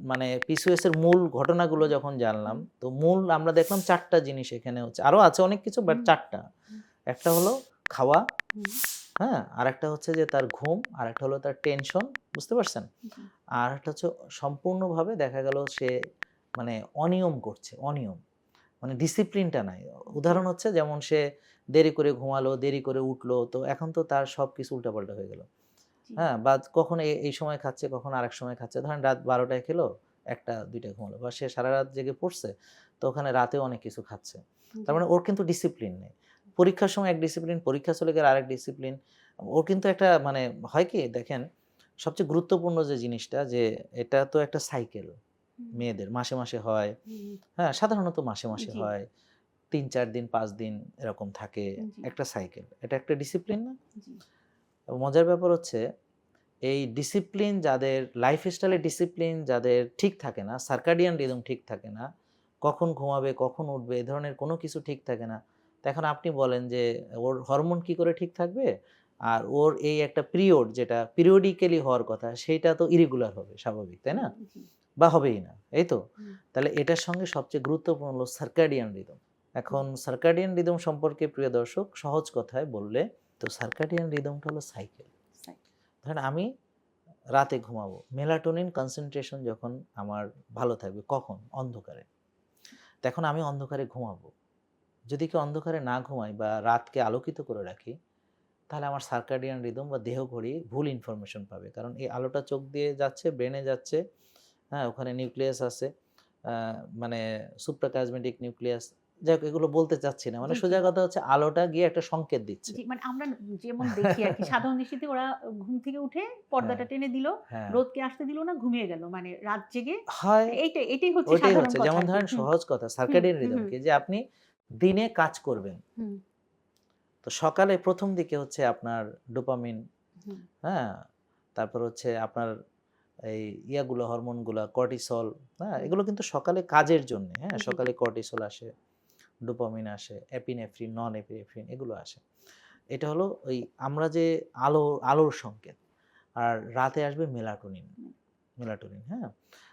মানে পিসিওএস এর মূল ঘটনাগুলো যখন জানলাম, তো মূল আমরা দেখলাম 4টা জিনিস এখানে হচ্ছে। আরো আছে অনেক কিছু, বাট 4টা। একটা হলো খাওয়া, হ্যাঁ? আরেকটা হচ্ছে যে তার ঘুম, আরেকটা হলো তার টেনশন, বুঝতে পারছেন? আর একটা হচ্ছে সম্পূর্ণভাবে দেখা গেল সে মানে অনিয়ম করছে, অনিয়ম। মানে ডিসিপ্লিনটা নাই। উদাহরণ হচ্ছে যেমন সে দেরি করে ঘুমালো, দেরি করে উঠলো, তো এখন তো তার সবকিছু উল্টাপাল্টা হয়ে গেল। হ্যাঁ? বা কখন এই সময় খাচ্ছে, কখন আরেক সময় খাচ্ছে। ধরেন রাত ১২ টায় খেলো, ১টা ২টায় ঘুমালো, বা সে সারারাত জেগে পড়ছে, তো ওখানে রাতেও অনেক কিছু খাচ্ছে। তার মানে ওর কিন্তু ডিসিপ্লিন নেই। পরীক্ষার সময় এক ডিসিপ্লিন, পরীক্ষা চলে গেলে আরেক ডিসিপ্লিন। ওর কিন্তু একটা মানে হয় কি দেখেন, সবচেয়ে গুরুত্বপূর্ণ যে জিনিসটা, যে এটা তো একটা সাইকেল মেয়েদের মাসে, মাসে হয়। হ্যাঁ? সাধারণত মাসে, মাসে জি, হয়। ৩-৪ দিন ৫ দিন এরকম থাকে। জি, একটা সাইকেল। এটা একটা ডিসিপ্লিন না? জি, এবং মজার ব্যাপার হচ্ছে এই ডিসিপ্লিন যাদের, লাইফস্টাইলের ডিসিপ্লিন যাদের ঠিক থাকে না, সার্কাডিয়ান রিদম ঠিক থাকে না, কখন ঘুমাবে, কখন উঠবে, এ ধরনের কোনো কিছু ঠিক থাকে না। তো এখন আপনি বলেন যে ওর হরমোন কি করে ঠিক থাকবে? আর ওর এই একটা পিরিয়ড যেটা পিরিয়ডিক্যালি হওয়ার কথা, সেইটা তো ইরেগুলার হবে স্বাভাবিক, তাই না? জি, বা হবেই না, এই তো? হুম, তাহলে এটার সঙ্গে সবচেয়ে গুরুত্বপূর্ণ হলো সার্কাডিয়ান রিদম। এখন সার্কাডিয়ান রিদম সম্পর্কে প্রিয় দর্শক সহজ কথায় বললে, তো সার্কাডিয়ান রিদমটা হলো সাইকেল। ধরেন আমি রাতে ঘুমাবো। মেলাটোনিন কনসেনট্রেশন যখন আমার ভালো থাকবে, কখন? অন্ধকারে। তো এখন আমি অন্ধকারে ঘুমাবো। যদি কেউ অন্ধকারে না ঘুমাই বা রাতকে আলোকিত করে রাখি, তাহলে আমার সার্কাডিয়ান রিদম বা দেহঘড়ি ভুল ইনফরমেশন পাবে। কারণ এই আলোটা চোখ দিয়ে যাচ্ছে, ব্রেনে যাচ্ছে, হ্যাঁ? ওখানে নিউক্লিয়াস আছে। আ মানে সুপ্রাকিয়াসমেটিক নিউক্লিয়াস। যাই হোক, এগুলো বলতে চাচ্ছি না। মানে জি, জি, সোজা কথা হচ্ছে আলোটা গিয়ে একটা সংকেত দিচ্ছে। জি। মানে আমরা যেমন দেখি আরকি সাধারণ দৃষ্টিতে ওরা ঘুম থেকে উঠে হ্যাঁ, পর্দাটা টেনে দিল, হ্যাঁ। রোদকে আসতে দিল না, ঘুমিয়ে গেল। মানে রাত জেগে হয়, এইটাই হচ্ছে ওইটাই সাধারণ হচ্ছে। কথা যেমন আরকি। ধরেন হুম, সহজ কথা, হুম, সার্কাডিয়ান হুম, রিদম হুম, কি? যে আপনি দিনে কাজ করবেন। হুম, তো সকালে ১ম দিকে হচ্ছে আপনার ডোপামিন, হুম, হ্যাঁ? তারপর হচ্ছে আপনার এই ইয়াগুলো, হরমোনগুলা, কর্টিসল, হ্যাঁ? হুম। এগুলো কিন্তু সকালে কাজের জন্যে, হ্যাঁ? জি, জি, সকালে কর্টিসল আসে, ডোপামিন আসে, এপিনেফ্রিন, নন এপিনেফ্রিন এগুলো আসে। এটা হলো ওই আমরা যে আলোর সংকেত। আর রাতে আসবে মেলাটোনিন। হুম, মেলাটোনিন, হ্যাঁ?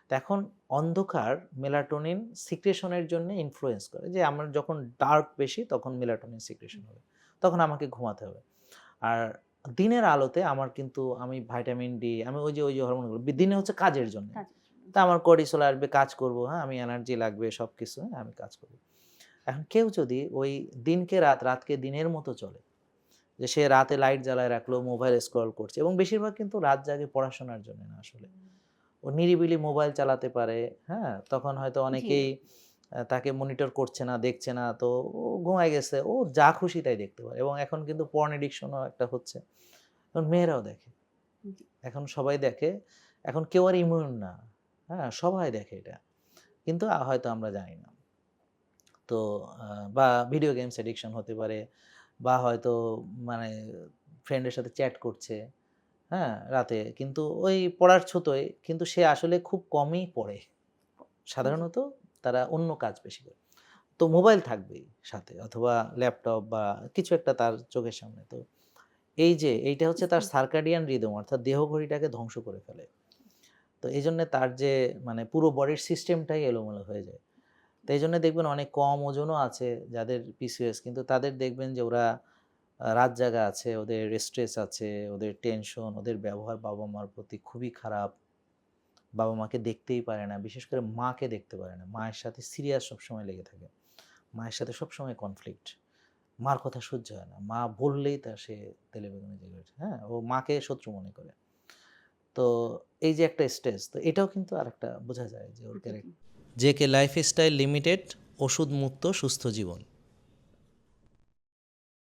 তো এখন অন্ধকার মেলাটোনিন সিক্রেশন এর জন্য ইনফ্লুয়েন্স করে। যে আমার যখন ডার্ক বেশি তখন মেলাটোনিন সিক্রেশন হবে। তখন আমাকে ঘুমাতে হবে। আর দিনের আলোতে আমার কিন্তু আমি ভাইটামিন ডি, আমি ওই যে হরমোনগুলো দিনে হচ্ছে কাজের জন্য। কাজের জন্য। তা জি, আমার কর্টিসল আসবে, কাজ করব, হ্যাঁ? আমি এনার্জি লাগবে সবকিছু, হ্যাঁ? আমি কাজ করব। এখন কেউ যদি ওই দিনকে রাত, রাতকে দিনের মতো চলে, যে সে রাতে লাইট জ্বালায় রাখলো, মোবাইল স্ক্রল করছে, এবং বেশিরভাগ কিন্তু রাত জাগে পড়াশোনার জন্য না আসলে। ও নিরিবিলি মোবাইল চালাতে পারে, হ্যাঁ? তখন হয়তো জি, অনেকেই তাকে মনিটর করছে না, দেখছে না। তো ও ঘুমায় গেছে। ও যা খুশি তাই দেখতে পারে, এবং এখন কিন্তু পর্ন অ্যাডিকশন ও একটা হচ্ছে। এখন মেয়েরাও দেখে। জি, এখন সবাই দেখে। এখন কেউ আর ইমিউন না। হ্যাঁ? সবাই দেখে এটা। কিন্তু হয়তো আমরা জানি না। তো আ বা ভিডিও গেমস অ্যাডিকশন হতে পারে, বা হয়তো মানে ফ্রেন্ডের সাথে চ্যাট করছে, হ্যাঁ? রাতে। কিন্তু ওই পড়ার ছুতোয় কিন্তু সে আসলে খুব কমই পড়ে। জি, সাধারণত তারা অন্য কাজ বেশি করে। তো মোবাইল থাকবেই সাথে, অথবা ল্যাপটপ বা কিছু একটা তার চোখের সামনে। তো এই যে এইটা হচ্ছে তার স্ক্রিন। সার্কাডিয়ান রিদম, অর্থাৎ দেহঘড়িটাকে ধ্বংস করে ফেলে। তো এইজন্য তার যে মানে পুরো বডির সিস্টেমটাই এলোমেলো হয়ে যায়। তো এইজন্য দেখবেন অনেক কম ওজনও আছে যাদের পিসিওএস, কিন্তু তাদের দেখবেন যে ওরা রাত জাগা আছে, ওদের স্ট্রেস আছে, ওদের টেনশন, ওদের ব্যবহার বাবা-মার প্রতি খুবই খারাপ। বাবা-মাকে দেখতেই পারে না। বিশেষ করে মাকে দেখতে পারে না। মায়ের সাথে সিরিয়াস সবসময় লেগে থাকে। মায়ের সাথে সবসময় কনফ্লিক্ট। মার কথা সহ্য হয় না। মা বললেই সে তেলে-বেগুনে জ্বলে ওঠে, হ্যাঁ? ও মাকে শত্রু মনে করে। তো এই যে একটা স্ট্রেস, তো এটাও কিন্তু আরেকটা বোঝা যায় যে ওর জি, জি। জেকে লাইফস্টাইল লিমিটেড, ওষুধ মুক্ত সুস্থ জীবন।